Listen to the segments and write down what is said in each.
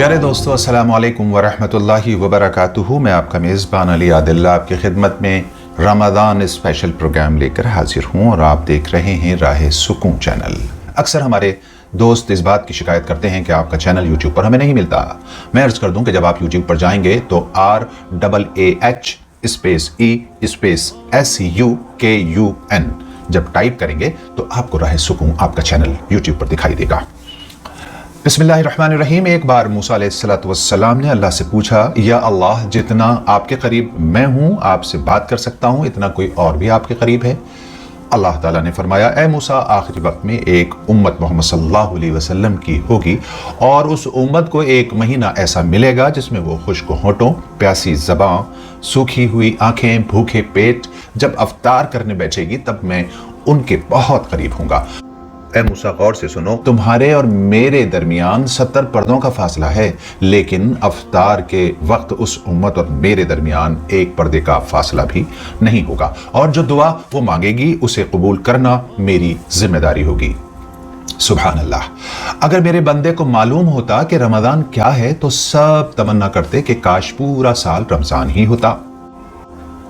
प्यारे दोस्तों, अस्सलाम वालेकुम वरहमतुल्लाहि वबरकातुहू। मैं आपका मेज़बान अली आदिल आपकी खिदमत में रमज़ान स्पेशल प्रोग्राम लेकर हाजिर हूँ और आप देख रहे हैं राह सुकून चैनल। अक्सर हमारे दोस्त इस बात की शिकायत करते हैं कि आपका चैनल यूट्यूब पर हमें नहीं मिलता। मैं अर्ज़ कर दूं कि जब आप यूट्यूब पर जाएंगे तो RAAH SUKUN जब टाइप करेंगे तो आपको राह सुकून आपका चैनल यूट्यूब पर दिखाई देगा। बिस्मिल्लाहिर्रहमानिर्रहीम। एक बार मूसा अलैहिस्सलाम ने अल्लाह से पूछा, या अल्लाह, जितना आपके करीब मैं हूँ, आपसे बात कर सकता हूँ, इतना कोई और भी आपके करीब है? अल्लाह ताला ने फरमाया, ए मूसा, आखिरी वक्त में एक उम्मत मोहम्मद सल्लल्लाहु अलैहि वसल्लम की होगी और उस उम्मत को एक महीना ऐसा मिलेगा जिसमें वो खुश्क होंठों, प्यासी ज़बां, सूखी हुई आंखें, भूखे पेट जब अफ्तार करने बैठेगी तब मैं उनके बहुत करीब होऊंगा। ए मूसा, गौर से सुनो, तुम्हारे और मेरे दरमियान 70 पर्दों का फासला है, लेकिन अफ्तार के वक्त उस उम्मत और मेरे दरमियान एक पर्दे का फासला भी नहीं होगा, और जो दुआ वो मांगेगी उसे कबूल करना मेरी जिम्मेदारी होगी। सुभान अल्लाह। अगर मेरे बंदे को मालूम होता कि रमज़ान क्या है तो सब तमन्ना करते कि काश पूरा साल रमज़ान ही होता।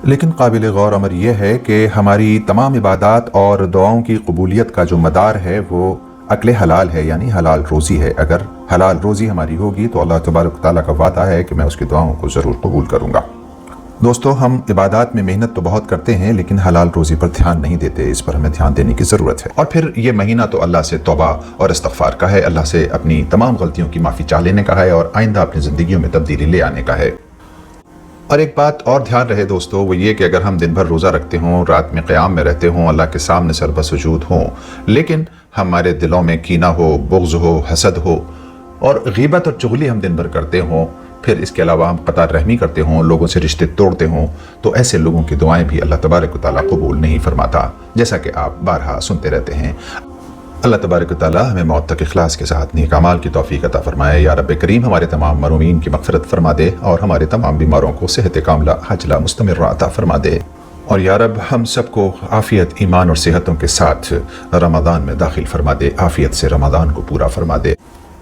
लेकिन काबिल गौर अमर यह है कि हमारी तमाम इबादत और दुआओं की कबूलियत का जो मदार है वो अक्ल हलाल है, यानी हलाल रोज़ी है। अगर हलाल रोज़ी हमारी होगी तो अल्लाह तबारक ताला का वादा है कि मैं उसकी दुआओं को ज़रूर कबूल करूँगा। दोस्तों, हम इबादत में मेहनत तो बहुत करते हैं लेकिन हलाल रोज़ी पर ध्यान नहीं देते। इस पर हमें ध्यान देने की ज़रूरत है। और फिर ये महीना तो अल्लाह से तौबा और इस्तिग़फ़ार का है, अल्लाह से अपनी तमाम गलतियों की माफ़ी चाह लेने का है और आइंदा अपनी ज़िंदगियों में तब्दीली ले आने का है। और एक बात और ध्यान रहे दोस्तों, वो ये कि अगर हम दिन भर रोज़ा रखते हों, रात में क़याम में रहते हों, अल्लाह के सामने सरबसुजूद हों, लेकिन हमारे दिलों में कीना हो, बुग़्ज़ हो, हसद हो और ग़ीबत और चुगली हम दिन भर करते हों, फिर इसके अलावा हम क़ता रहमी करते हों, लोगों से रिश्ते तोड़ते हों, तो ऐसे लोगों की दुआएं भी अल्लाह तबारक व तआला कबूल नहीं फरमाता, जैसा कि आप बारहा सुनते रहते हैं। अल्लाह तबारक व तआला हमें मौत तक इखलास के साथ नेक अमाल की तौफीक अता फरमाए। या रब्बे करीम, हमारे तमाम मरूमीन की मग़फ़िरत फरमा दे और हमारे तमाम बीमारों को सेहत कामिला हजला मुस्तमिर्रा अता फरमा दे। और या रब, हम सबको आफ़ियत, ईमान और सेहतों के साथ रमज़ान में दाखिल फरमा दे, आफ़ियत से रमज़ान को पूरा फरमा दे,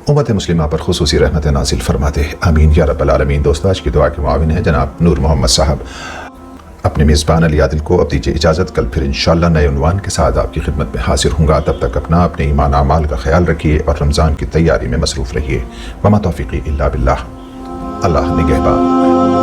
उम्मत मुस्लिमा पर खुसूसी रहमत नाज़िल फरमा दे। आमीन या रब्बल आलमीन। दोस्तों, आज की दुआ के मुआविन है जनाब नूर मोहम्मद साहब। अपने मेज़बान अली आदिल को अब दीजिए इजाज़त। कल फिर इंशाअल्लाह नए उन्वान के साथ आपकी खिदमत में हाजिर हूँगा। तब तक अपना अपने ईमान आमाल का ख्याल रखिए और रमज़ान की तैयारी में मसरूफ़ रहिए। वमा तौफ़ीक़ी इल्ला बिल्लाह। अल्लाह निगहबान।